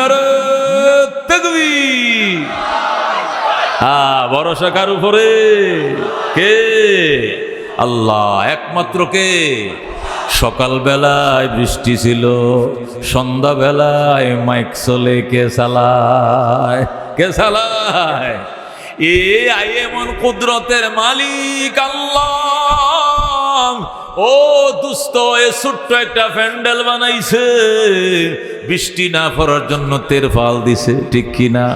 নারে তাকবীর। ভরসা কার উপরে? কে? আল্লাহ একমাত্র। কে? সকাল বেলায় বৃষ্টি ছিল, সন্ধ্যা বেলায় মাইক চলে, কে চালায়? কে চালায়? এমন কুদরতের মালিক আল্লাহ। ও দুস্ত, এ ছোট্ট একটা প্যান্ডেল বানাইছে, বৃষ্টি না পড়ার জন্য তেরপাল দিছে, ঠিক কিনা?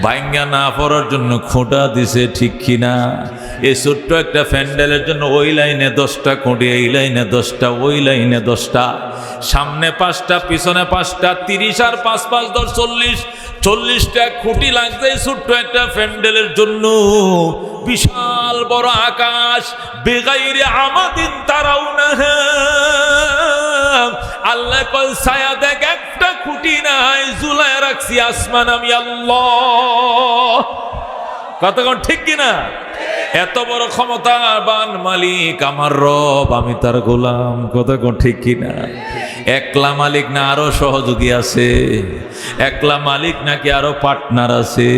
ভাঙ্গা না পড়ার জন্য খোঁটা দিছে, ঠিক কিনা? এই ছোট্ট একটা প্যান্ডেলের জন্য ওই লাইনে 10টা খুঁটি, এই লাইনে 10টা, ওই লাইনে 10টা, সামনে 5টা, পিছনে 5টা, 30 আর 5 5 10 40টা খুঁটি লাগছে ছোট্ট একটা প্যান্ডেলের জন্য। বিশাল বড় আকাশ, বেগাইরে আমাদিন তারাও না। আল্লাহ কল ছায়া দেখ, একটা খুঁটি নাই, ঝুলায় রাখছি আসমান আমি আল্লাহ। কতক্ষণ ঠিক কিনা? এত বড় ক্ষমতাবান মালিক আমার রব, আমি তার গোলাম। কতক্ষণ ঠিক কিনা? একলা মালিক না আরো সহযোগী আছে? একলা মালিক নাকি আরো পার্টনার আছে?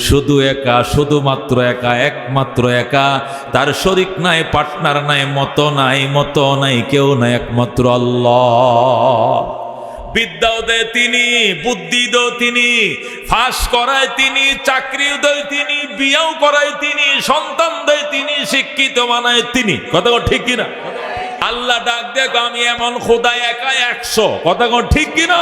শুধু একা, শুধুমাত্র একা, একমাত্র একা, তার শরীক নাই, পার্টনার নাই, মতো নাই, কেউ নাই, একমাত্র আল্লাহ। বিদ্যাও দেয় তিনি, বুদ্ধি দেয় তিনি, ফাঁস করায় তিনি, চাকরিও দেয় তিনি, বিয়াও করায় তিনি, সন্তান দেয় তিনি, শিক্ষিত বানায় তিনি। কথা ঠিক কিনা? আল্লাহ ডাক দেখ, আমি এমন খোদা একা 100। কথা ঠিক কিনা?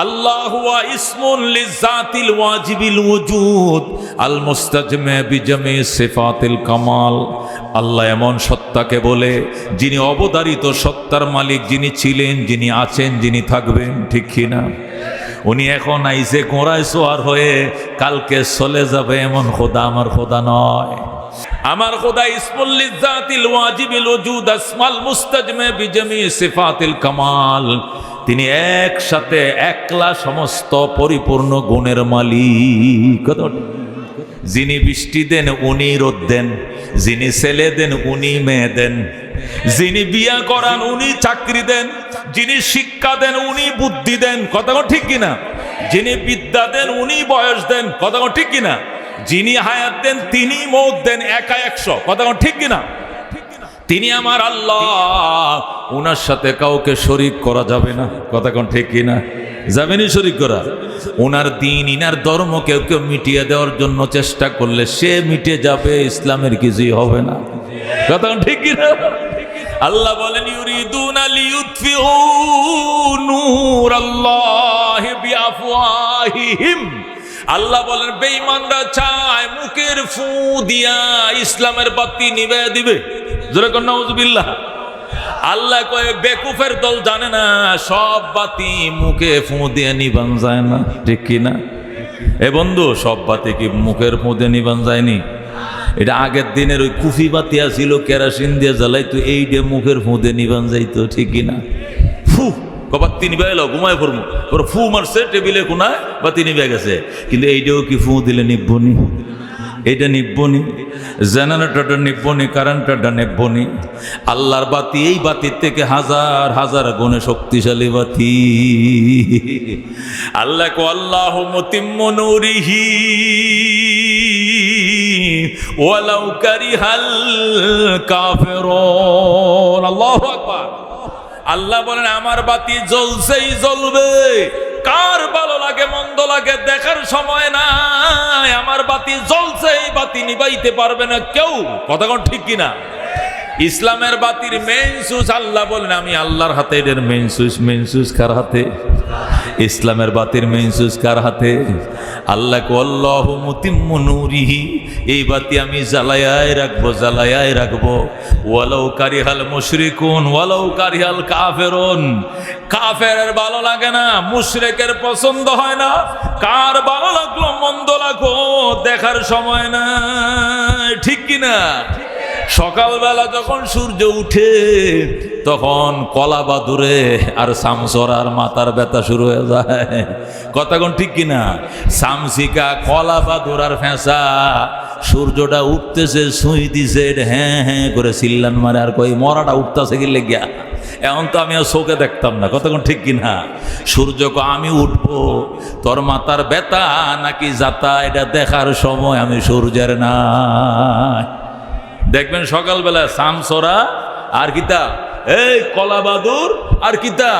আল্লাহু ওয়া ইসমুন লিযাতিল ওয়াজিবিল ওজুদ আল মুস্তাজমে বিজামি সিফাতিল কামাল। আল্লাহ এমন সত্তাকে বলে যিনি অবধারিত সত্তার মালিক, যিনি ছিলেন, যিনি আছেন, যিনি থাকবেন, ঠিক কিনা? উনি এখন আইসে গোড়ায় সোয়ার হয়ে, কালকে চলে যাবে, এমন খোদা আমার খোদা নয়। আমার খোদা ইসমুল লিযাতিল ওয়াজিবিল ওজুদ আসমাল মুস্তাজমে বিজামি সিফাতিল কামাল। তিনি একসাথে একলা সমস্ত পরিপূর্ণ গুণের মালিক। যিনি বৃষ্টি দেন উনি রোদ দেন, যিনি ছেলে দেন উনি মেয়ে দেন, যিনি বিয়া করান উনি চাকরি দেন, যিনি শিক্ষা দেন উনি বুদ্ধি দেন। কথা ঠিক কিনা? যিনি বিদ্যা দেন উনি বয়স দেন। কথা ঠিক কিনা? যিনি হায়াত দেন তিনি মৌত দেন, একা 100। কথা ঠিক কিনা? তিনি আমার আল্লাহ, উনার সাথে কাউকে শরীক করা যাবে না। কথা কোন ঠিক কিনা? যাবেনি শরীক করা? উনার দিন, ইনার ধর্ম কেউ মিটিয়ে দেওয়ার জন্য চেষ্টা করলে সে মিটে যাবে, ইসলামের কিছুই হবে না। কথা ঠিক কিনা? আল্লাহ বলেন, ইউরিদুনা লিইউতফিউ নূরাল্লাহি বিআফওয়াহিহিম। আল্লাহ বলেন, বেঈমানরা চায় মুখের ফু দিয়া ইসলামের বাতি নিভে দিবে। জোরে কোন নাউজুবিল্লাহ। আল্লাহ কয়, বেকুফের দল জানে না সব বাতি মুখে ফু দিয়ে নিবান যায় না, ঠিক কিনা? এ বন্ধু, সব বাতি কি মুখের ফু দিয়ে নিবান যায়নি? এটা আগের দিনের ওই কুফি বাতি ছিল, কেরাসিন দিয়ে জ্বালাইতো, এই দিয়ে মুখের ফু দিয়ে নিবান যাইতো, ঠিক কিনা? ফু বাতি নিবে এলো, ঘুমায় পড়বো, ওর ফু মারছে টেবিলে কোনায়, বাতি নিবে গেছে। কিন্তু এইটাও কি ফু দিলে নিবনি? এইটা নিবনি, জেনারেটরটা নিবনি, কারেন্টটা নিবনি। আল্লাহর বাতি, এই বাতির থেকে হাজার হাজার গুণে শক্তিশালী বাতি। আল্লাহ কো আল্লাহু মুতিম্মু নূরিহি ওয়ালাউ কারিহাল কাফিরুন। আল্লাহু আকবার। আল্লাহ বলেন, আমার বাতি জ্বলছেই জ্বলবে, কার ভালো লাগে মন্দ লাগে দেখার সময় নাই। আমার বাতি জ্বলছে, এই বাতি নিবাইতে পারবে না কেউ। কথা কোন ঠিক কিনা? ইসলামের বাতির মেইন সুইচ আল্লাহ বলেন, আমি আল্লাহর হাতে। এর মেইন সুইচ কার হাতে? ইসলামের বাতির মেইন সুইচ কার হাতে? আল্লাহ কো আল্লাহু মুতিম্মু নূরিহি, এই বাতি আমি জ্বালায়াই রাখবো। ওয়ালাউ কারিহাল মুশরিকুন ওয়ালাউ কারিহাল কাফিরুন। কাফেরের ভালো লাগে না, মুশরিকের পছন্দ হয় না, কার ভালো লাগলো মন্দ লাগলো দেখার সময় নাই, ঠিক কিনা? সকালবেলা যখন সূর্য উঠে তখন কলা বাদুরে আর শামসরার মাথার ব্যথা শুরু হয়ে যায়। কথা কোন ঠিক কিনা? শামসিকা, কলা বাদুর আর ফেঁসা, সূর্যটা উঠতেছে, ছুঁই দিছে, হ্যাঁ হ্যাঁ করে চিল্লান মারে, আর কই মরাটা উঠতেছে কি লেগিয়া। এখন তো আমি আর চোখে দেখতাম না, কতক্ষণ ঠিক কিনা? সূর্যকে আমি উঠবো, তোর মাথার ব্যথা নাকি যাতা এটা দেখার সময় আমি সূর্যের না। দেখবেন সকালবেলা শামসরা আর কিতা এই কলা বাদুর আর কিতা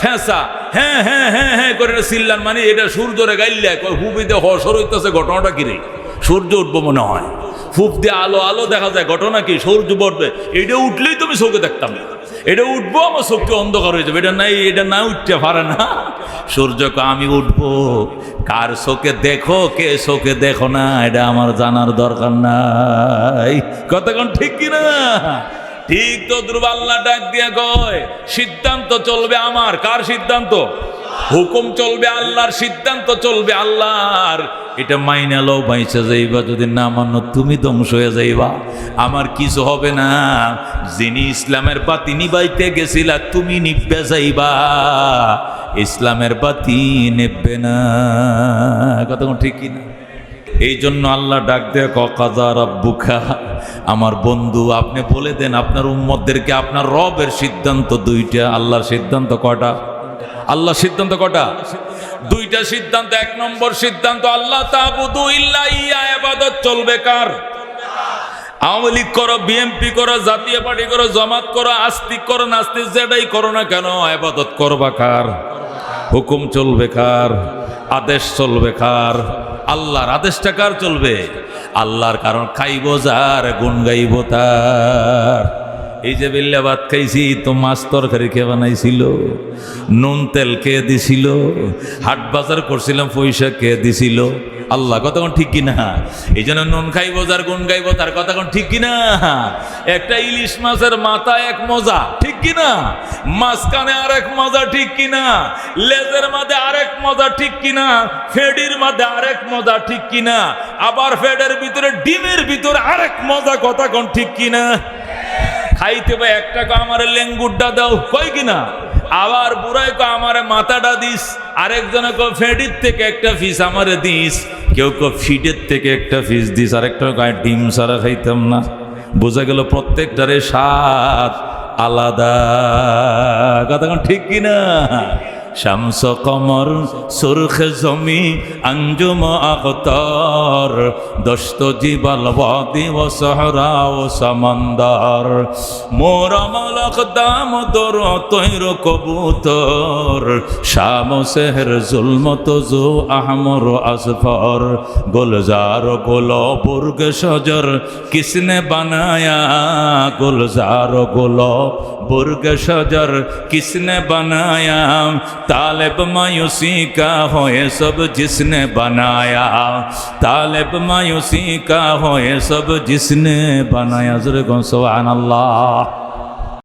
ফেঁসা হ্যাঁ হ্যাঁ হ্যাঁ হ্যাঁ করে চিল্লান, মানে এটা সূর্যরে গাইলে হুবিতে হসর হইতেছে, ঘটনাটা কিরে? সূর্য উঠবো মনে হয়, ফুপ দিয়ে আলো আলো দেখা যায়, ঘটনা কি? সূর্য পড়বে, এটা উঠলেই তুমি চোখে দেখতাম না, এটা উঠবো আমার চোখকে অন্ধকার হয়ে যাবে, এটা না উঠতে পারে না। সূর্যকে আমি উঠবো, কার চোখে দেখো কে চোখে দেখো না এটা আমার জানার দরকার নাই, কতক্ষণ ঠিক কিনা? ঠিক তো ধ্রুব আল্লাহ ডাক দিয়ে কয় সিদ্ধান্ত চলবে আমার, কার সিদ্ধান্ত? হুকুম চলবে আল্লাহর, সিদ্ধান্ত চলবে আল্লাহর। এটা মাইনা লও, বাইচা যাইবা, যদি না মানো তুমি ধ্বংস হয়ে যাইবা, আমার কিছু হবে না। যিনি ইসলামের বাতি নিবাইতে গেছিলা তুমি নিভবে যাইবা, ইসলামের বাতি নেবে না, কতক্ষণ ঠিক কিনা? এই জন্য আল্লাহ ডাক দেয় কাযা রাব্বুকা, আমার বন্ধু আপনি বলে দেন আপনার উম্মতদেরকে আপনার রবের সিদ্ধান্ত দুইটা। আল্লাহর সিদ্ধান্ত কয়টা? আল্লাহর সিদ্ধান্ত কয়টা? দুইটা সিদ্ধান্ত। এক নম্বর সিদ্ধান্ত আল্লাহ তা'বুদু ইল্লা ইয়া, ইবাদত চলবে কার? আওয়ামী লীগ করো, বিএনপি করো, জাতীয় পার্টি করো, জামাত করো, আস্তিক করো, নাস্তিক যেটাই করো না কেন, ইবাদত করবা কার? হুকুম চলবে কার? আদেশ চলবে কার? আল্লাহর। আদেশটা কার চলবে? আল্লাহর। কারণ খাইব যার, গুণ গাইব তার। এই যে বিল্লা ভাত খাইছি তো মাছ তরকারি কে বানাইছিল? নুন তেল কে দিছিল? হাট বাজার করছিলাম পয়সা কে দিছিল? আল্লাহ, কতক্ষণ ঠিক কিনা? এই জন্য নুন খাইব যার, গুণ গাইব তার, কতক্ষণ ঠিক কিনা? একটা ইলিশ মাছের মাথা এক মজা, ঠিক কিনা? মাঝখানে আরেক মজা, ঠিক কিনা? লেজের মাঝে আরেক মজা, ঠিক কিনা? ফেডির মাঝে আরেক মজা, ঠিক কিনা? আবার ফেডের ভিতরে ডিমের ভিতরে আরেক মজা, কতক্ষণ ঠিক কিনা? খাইতে ভাই একটা আমারে লেঙ্গুরটা দাও, কই কিনা? আবার বুড়াই কো আমারে মাথাটা দিস, আরেকজনে কো ফেডির থেকে একটা পিস আমারে দিস, কেউ কো ফিডের থেকে একটা পিস দিস, আরেকটা গায়ে ডিম সারা খাইতাম না। বোঝা গেল প্রত্যেকটারে স্বাদ আলাদা, কতক্ষণ ঠিক কিনা? শামস কমর সুরখ জমি আঞ্জুম আখতার, দস্ত জিবাল ওয়াদি ও সহরা ও সমন্দর, মোরা মালক দাম দর তৈর কবুতর, শাম সেহর জুলমত জো আহমর আসফর, গুলজার গুলো বুর্গ সজর কিসনে বানায়া, গুলজার গুলো बुर्ग शजर किसने बनाया, तालिब मायूसी का हो ये सब जिसने बनाया, तालिब मायूसी का हो ये सब जिसने बनाया। ज़रा सुभान अल्लाह।